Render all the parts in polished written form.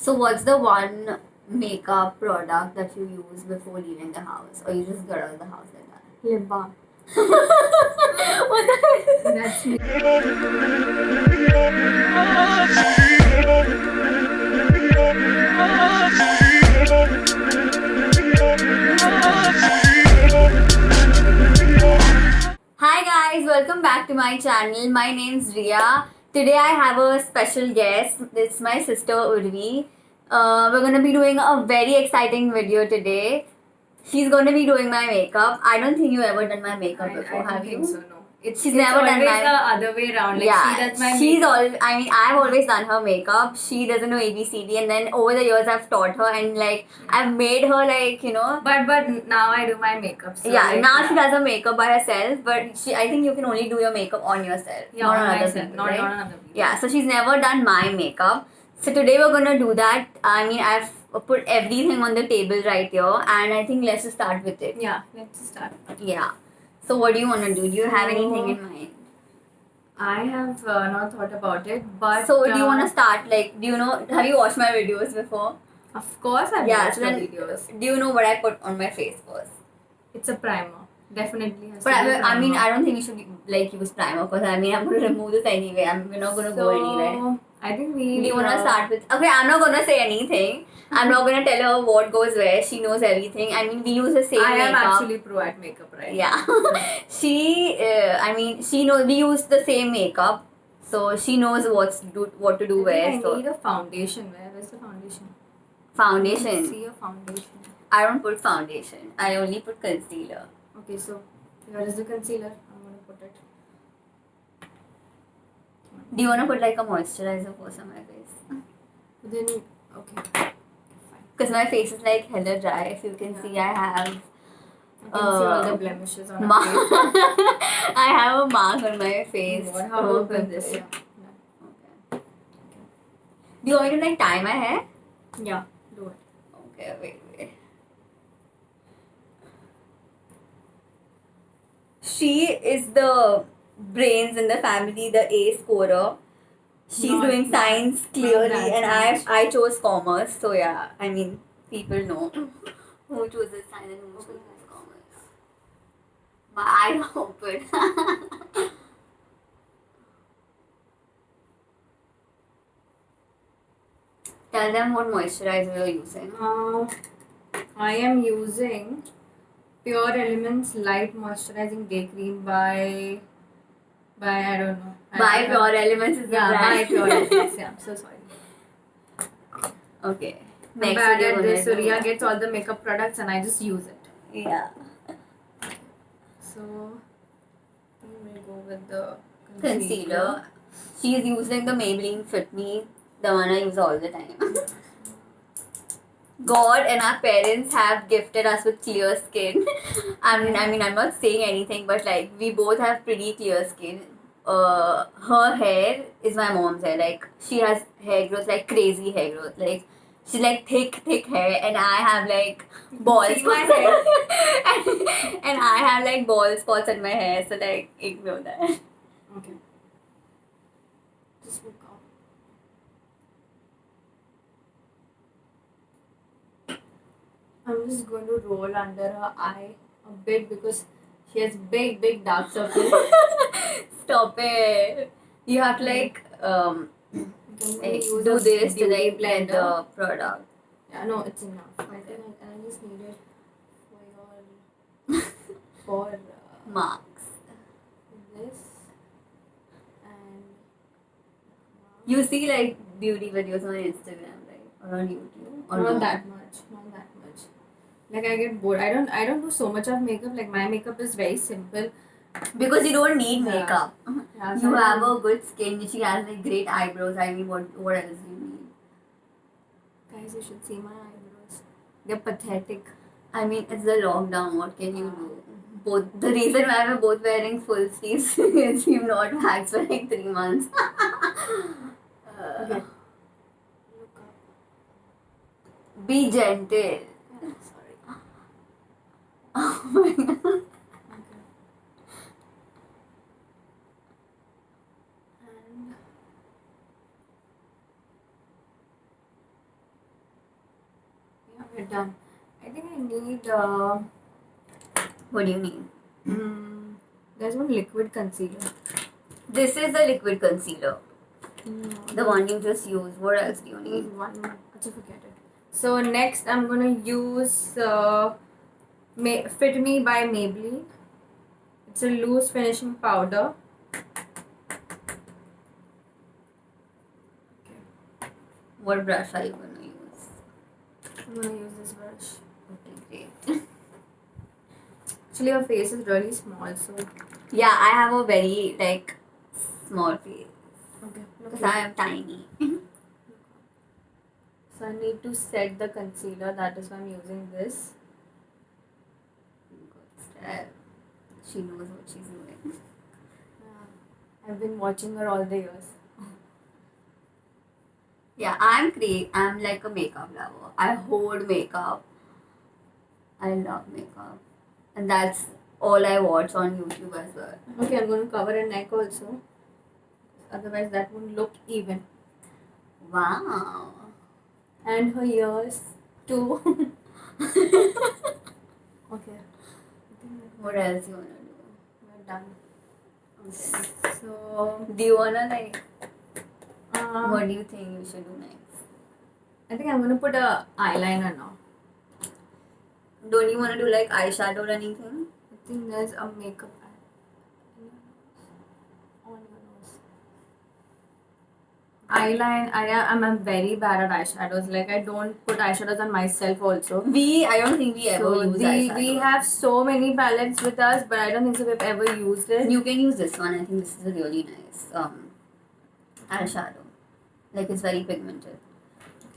So what's the one makeup product that you use before leaving the house, or you just get out of the house like that? Lip balm. What the hell? That's me. Hi guys, welcome back to my channel. My name's Riya. Today I have a special guest. It's my sister Urvi. We're gonna be doing a very exciting video today. She's gonna be doing my makeup. I don't think you ever done my makeup before, I have don't you? think so, no. She's never done always my- the other way around. Like yeah, she does my she's makeup. all. I mean, I've always done her makeup. She doesn't know ABCD, and then over the years I've taught her, and like I've made her But now I do my makeup. So yeah, like, now she does her makeup by herself, but I think you can only do your makeup on yourself, Yeah, not on on other myself, people, not right? on other people. Yeah, so she's never done my makeup. So today we're gonna do that. I mean, I've put everything on the table right here, and I think let's just start with it. Yeah, let's start. Yeah. So what do you wanna do? Do you have anything in mind? I have not thought about it, but So do you wanna start? Like, do you know? Have you watched my videos before? Of course, I've Yeah. watched So the then, videos. do you know what I put on my face first? It's a primer. Definitely has But to be I mean, primer. I don't think you should use primer, because I mean, I'm going to remove this anyway. We're not going to go anywhere. I think we. Do you want to start with? Okay, I'm not going to say anything. I'm not going to tell her what goes where. She knows everything. I mean, we use the same I makeup. am actually pro at makeup, right? Yeah. she knows, we use the same makeup. So she knows what to do where. I So need a foundation. Where's the foundation? foundation. See a foundation. I don't put foundation. I only put concealer. Okay, so where is the concealer? I'm gonna put it. Do you want to put like a moisturizer first on my face? Then okay. Because my face is like hella dry. If you can see, I have You can see all the blemishes on ma- her face. I have a mark on my face. What? How to open this? Yeah. Okay. Do you want me to like tie my hair? Yeah. Do it. Okay, wait. She is the brains in the family, the A scorer. She's doing science clearly, and I chose commerce. So yeah, I mean, people know who chooses science and who chooses commerce. My eye open. Tell them what moisturizer you're using. I am using Pure Elements Light Moisturizing Day Cream by I don't know. By Pure Elements is the Yeah, brand. by Pure Elements. Yeah, I'm so sorry. Okay. I'm Next bad video at this. So gonna do- Riya gets all the makeup products and I just use it. Yeah. So we will go with the Concealer. She's using the Maybelline Fit Me, the one I use all the time. God and our parents have gifted us with clear skin. I mean, I'm not saying anything, but like we both have pretty clear skin. Her hair is my mom's hair. Like she has hair growth, like crazy hair growth. Like she's like thick hair, and I have like bald See my spots. hair? and I have like bald spots on my hair. So like ignore that. Okay. Just look up. I'm just going to roll under her eye a bit because she has big dark circles. Stop it. You have to like do this to like blend the product. Yeah, no, it's enough. I think I just need it for Marks. this and You see like beauty videos on Instagram, right? Or on YouTube. Or not no? that much. Like I get bored. I don't do so much of makeup. Like my makeup is very simple. Because you don't need Yeah. makeup. Yeah, so You I have don't- a good skin. She has like great eyebrows. I mean, what else do you need? Guys, you should see my eyebrows. They're pathetic. I mean, it's the lockdown. What can you do? Both the reason why we're both wearing full sleeves is we've not waxed for like 3 months. Okay. Look up. Be gentle. Sorry. Oh my god. Okay. And Yeah, we're done. I think I need. What do you need? There's one liquid concealer. This is the liquid concealer. No, The one you just used. What else do you there's need? one more. I just forget it. So next, I'm gonna use Fit Me by Maybelline. It's a loose finishing powder. What brush are you gonna use? I'm gonna use this brush. Okay, great. Actually, her face is really small, so Yeah, I have a very like small face okay. because I am tiny. So I need to set the concealer. That is why I'm using this. She knows what she's doing. I've been watching her all the years. Yeah, I'm like a makeup lover. I hoard makeup. I love makeup, and that's all I watch on YouTube as well. Okay, I'm going to cover her neck also. Otherwise, that won't look even. Wow. And her ears too. Okay. What else you wanna do? We're done. Okay. So, Do you wanna like? what What do you think you should do next? I think I'm going to put a eyeliner now. Don't you wanna do like eyeshadow or anything? I think there's a makeup on your nose. I'm very bad at eyeshadows. Like I don't put eyeshadows on myself also. I don't think we ever use eyeshadow. We have so many palettes with us, but I don't think so we've ever used it. You can use this one. I think this is a really nice eyeshadow. Like it's very pigmented.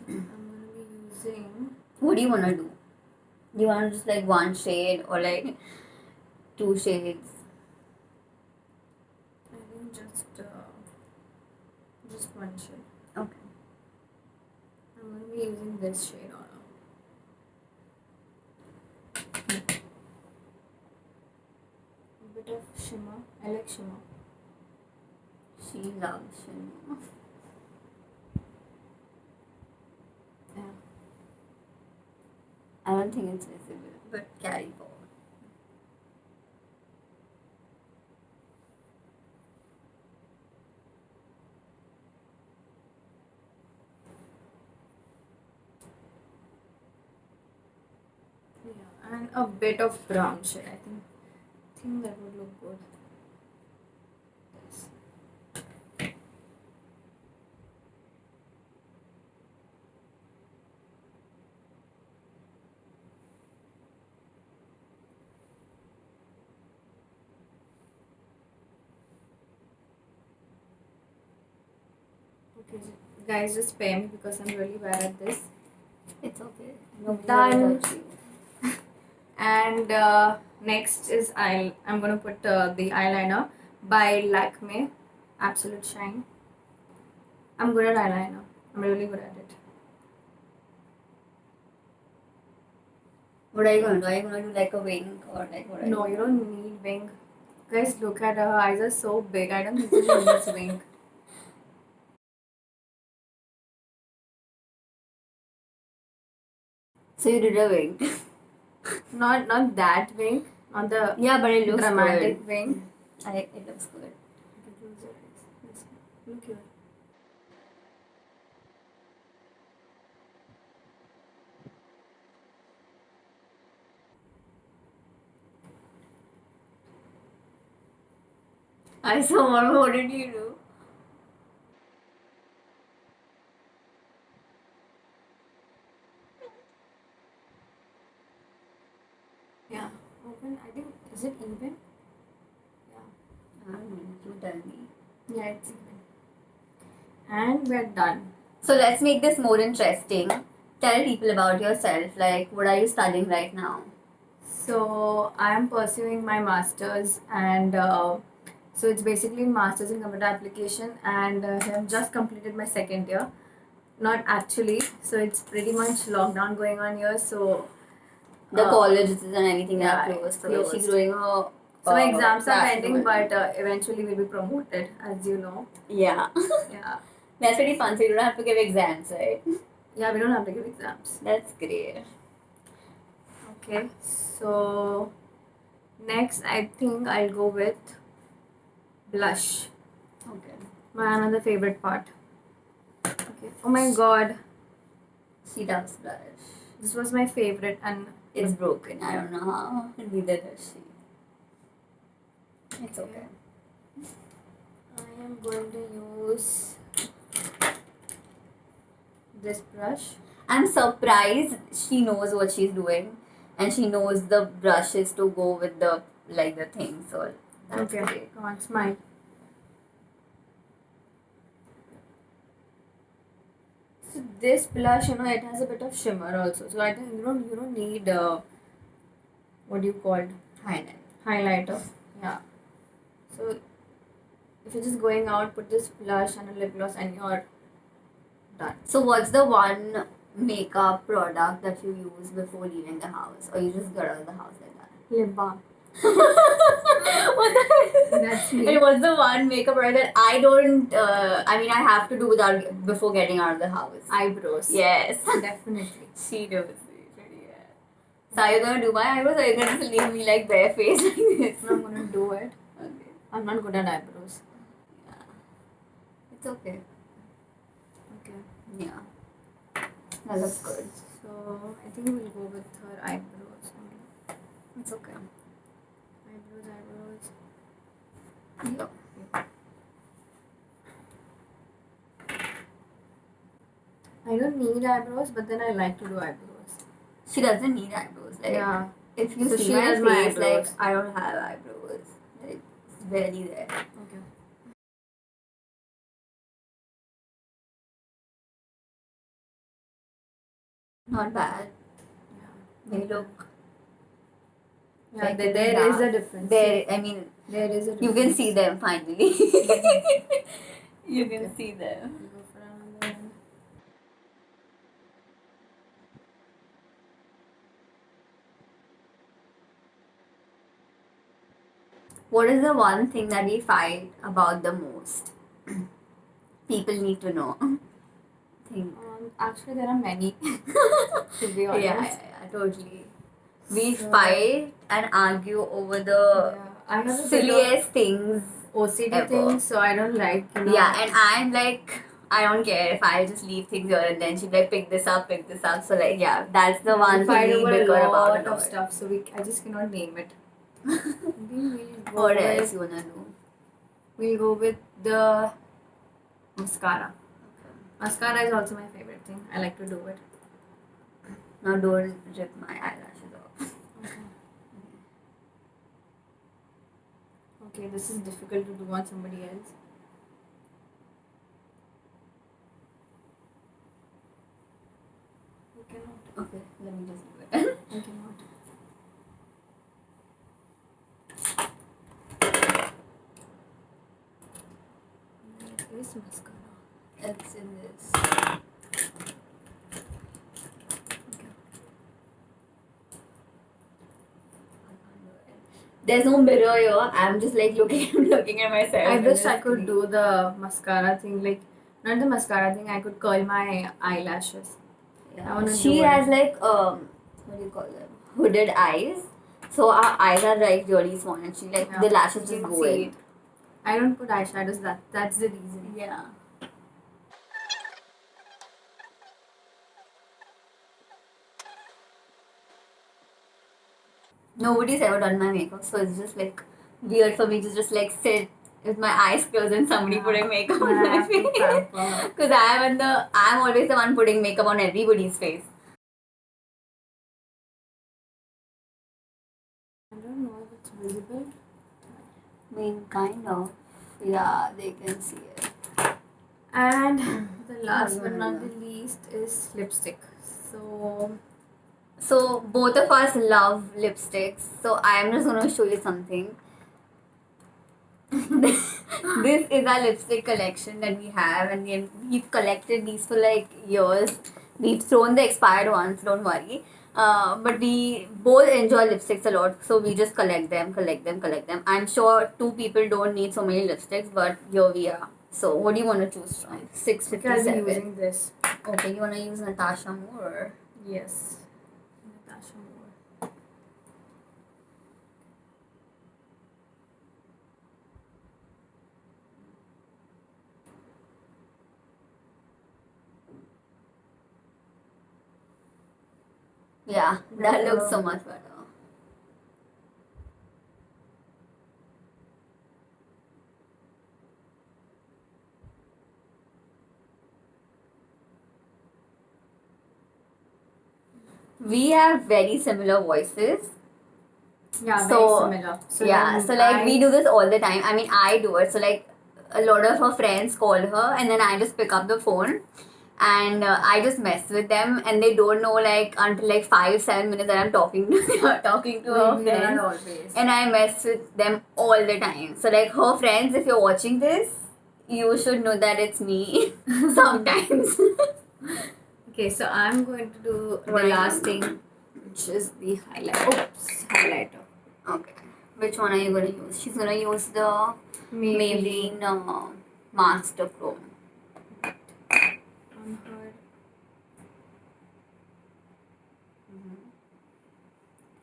I'm gonna be using. What do you wanna do? Do you wanna just like one shade or like two shades? I think just one shade. Okay. I'm gonna be using this shade on. A bit of shimmer. I like shimmer. She loves shimmer. Yeah. I don't think it's visible, but carry forward. Yeah, and a bit of brown shade. I think that would look good. Yes. Okay, guys, just spare me because I'm really bad at this. It's okay. Nobody Done. will touch you. And next is I'm gonna put the eyeliner by Lakme, Absolute Shine. I'm good at eyeliner. I'm really good at it. What are you gonna do? Are you gonna do like a wing or like what? No, you don't need wing. Guys, look at her. Her eyes are so big. I don't think she needs wing. So you did a wing. Not that wing. Not the Yeah, but it looks dramatic good. wing. It looks good. Okay, close your eyes. Listen. Look here. I saw one. What did you do? Yeah. Open. I think. Is it even? Yeah. I don't know. You tell me. Yeah, it's even. And we're done. So let's make this more interesting. Tell people about yourself. Like, what are you studying right now? So I am pursuing my masters, and so it's basically masters in computer application, and I have just completed my second year. Not actually, so it's pretty much lockdown going on here. So The colleges and everything yeah, are closed. So closed. she's doing her. so my exams are classes pending, online. but eventually we'll be promoted, as you know. Yeah. Yeah. That's pretty fun. So you don't have to give exams, right? Yeah, we don't have to give exams. That's great. Okay, so next I think I'll go with blush. Okay. My another favorite part. Okay. Oh my god, She does blush. this was my favorite and It's broken. I don't know how. Neither does she. It's okay. I am going to use this brush. I'm surprised she knows what she's doing, and she knows the brushes to go with the the thing. So that's Okay, great. come on, smile. So this blush, it has a bit of shimmer also. So I think you don't need what do you call it? Highlight. Highlighter. Yeah. So if you're just going out, put this blush and a lip gloss, and you're done. So what's the one makeup product that you use before leaving the house, or you just get out of the house like that? Lip balm. What the That's me. It was the one makeup product that I don't. I have to do without before getting out of the house. Eyebrows. Yes. Definitely. She does it really well. So are you gonna do my eyebrows, or are you gonna just leave me like barefaced like this? I'm gonna do it. Okay. I'm not good at eyebrows. Yeah. It's okay. Okay. Yeah. That looks good. So I think we'll go with her eyebrows only. It's okay. Eyebrows. Yeah. I don't need eyebrows, but then I like to do eyebrows. She doesn't need eyebrows. Like, Yeah. if you So see she my has my face, like, eyebrows. I don't have eyebrows. Like, it's barely there. Okay. Not bad. Yeah. They look. Yeah, like there is dark. a difference. There is a difference. you can see them finally. You can Okay. see them. We'll go for another one. What is the one thing that we fight about the most? People need to know. Think. Actually, there are many. To be honest. Yeah, totally. We So- fight and argue over the Yeah, I have a bit of silliest things. OCD ever. thing, so I don't like. Yeah, and I'm like, I don't care if I just leave things here and then she'd be like, pick this up. So like, yeah, that's the one we thing fight we over bicker a about lot a lot. of stuff, so I just cannot name it. I think we'll go What with, else you wanna do? We'll go with the mascara. Mascara is also my favorite thing. I like to do it. Now don't rip my eyelashes off. Okay, this is difficult to do on somebody else. You cannot. Okay, let me just do it. I cannot. Where is mascara? It's in this. There's no mirror here. I'm just like looking at myself. I in wish the I could screen. do the mascara thing, like not the mascara thing. I could curl my eyelashes. I Yeah. wanna She do has it. like what do you call them? Hooded eyes. So our eyes are like really small, and she like Yeah, the lashes you just can go see in. it. I don't put eyeshadows. That's the reason. Yeah. Nobody's ever done my makeup, so it's just like weird for me to just like sit with my eyes closed and somebody Yeah. putting makeup I on my have to face. pamper. Because I'm always the one putting makeup on everybody's face. I don't know if it's visible. I mean, kind of. Yeah, they can see it. And the last What but do you not wanna the least is lipstick. So So both of us love lipsticks. So I'm just gonna show you something. This is our lipstick collection that we have, and we've collected these for like years. We've thrown the expired ones, don't worry. But we both enjoy lipsticks a lot, so we just collect them. I'm sure two people don't need so many lipsticks, but here we are. So what do you want to choose from? okay, I'll be 657. using this. Okay, you wanna use Natasha Moore? Yes. Natasha Moore. Yeah, that looks so much better. We have very similar voices. Yeah, So, very similar. So yeah, then so like we do this all the time. I mean, I do it. So like a lot of her friends call her, and then I just pick up the phone, and I just mess with them, and they don't know like until like 5-7 minutes that I'm talking to talking to her we do that friends, always. and I mess with them all the time. So like her friends, if you're watching this, you should know that it's me sometimes. Okay, so I'm going to do the Right. last thing, which is the highlighter. Okay. Which one are you gonna use? She's gonna use the Maybelline Master Chrome. On her.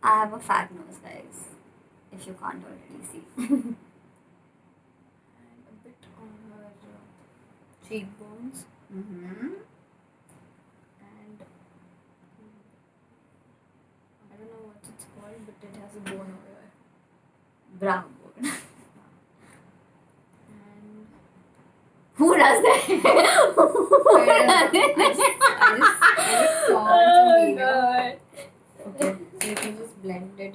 I have a fat nose, guys. If you can't already see. And a bit on her cheekbones. Mm-hmm. And I don't know what it's called, but it has a bone over here. Brow bone. And Who does that? Who does I just saw Oh some video. God. Okay, so you can just blend it.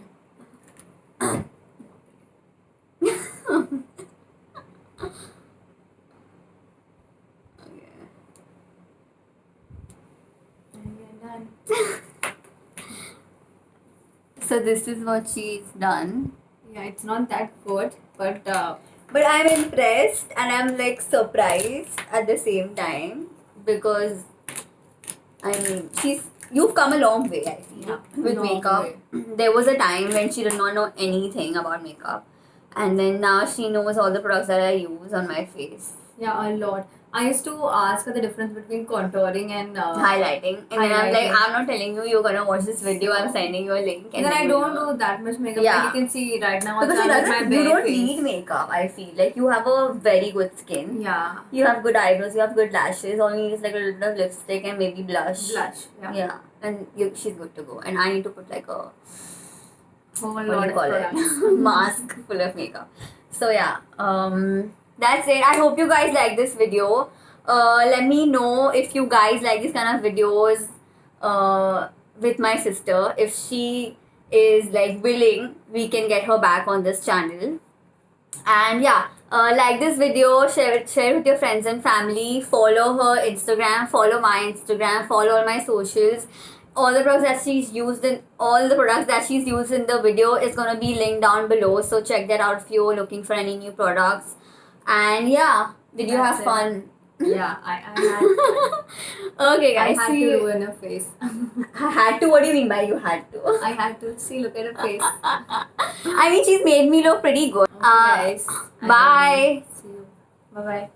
And we are done. So this is what she's done. Yeah, it's not that good, but But I'm impressed and I'm like surprised at the same time because I mean you've come a long way, I feel, Yeah, with long makeup. way. There was a time when she did not know anything about makeup, and then now she knows all the products that I use on my face. Yeah, a lot. I used to ask her the difference between contouring and Highlighting, and then I'm like, highlighting. I'm not telling you, you're gonna watch this video. I'm sending you a link, And then I you don't know. do that much makeup. Yeah. Like you can see right now, Because also I'm with my you bare don't face. need makeup. I feel like you have a very good skin. Yeah. You have good eyebrows. You have good lashes. All you need is like a little bit of lipstick and maybe blush. Blush. Yeah. Yeah, and she's good to go. And I need to put like a Whole what do lot you of call products. it? Mask full of makeup. So yeah, that's it. I hope you guys like this video. Let me know if you guys like these kind of videos with my sister. If she is like willing, we can get her back on this channel. And yeah, like this video, share it with your friends and family. Follow her Instagram, follow my Instagram, follow all my socials. All the products that she's used in the video is gonna be linked down below. So check that out if you're looking for any new products. And yeah, did you That's have it. fun? Yeah, I Okay, had. I guys. had See to you. ruin her face. I had to. What do you mean by you had to? I had to see. Look at her face. I mean, she's made me look pretty good. Okay, guys. Bye. See you. Bye bye.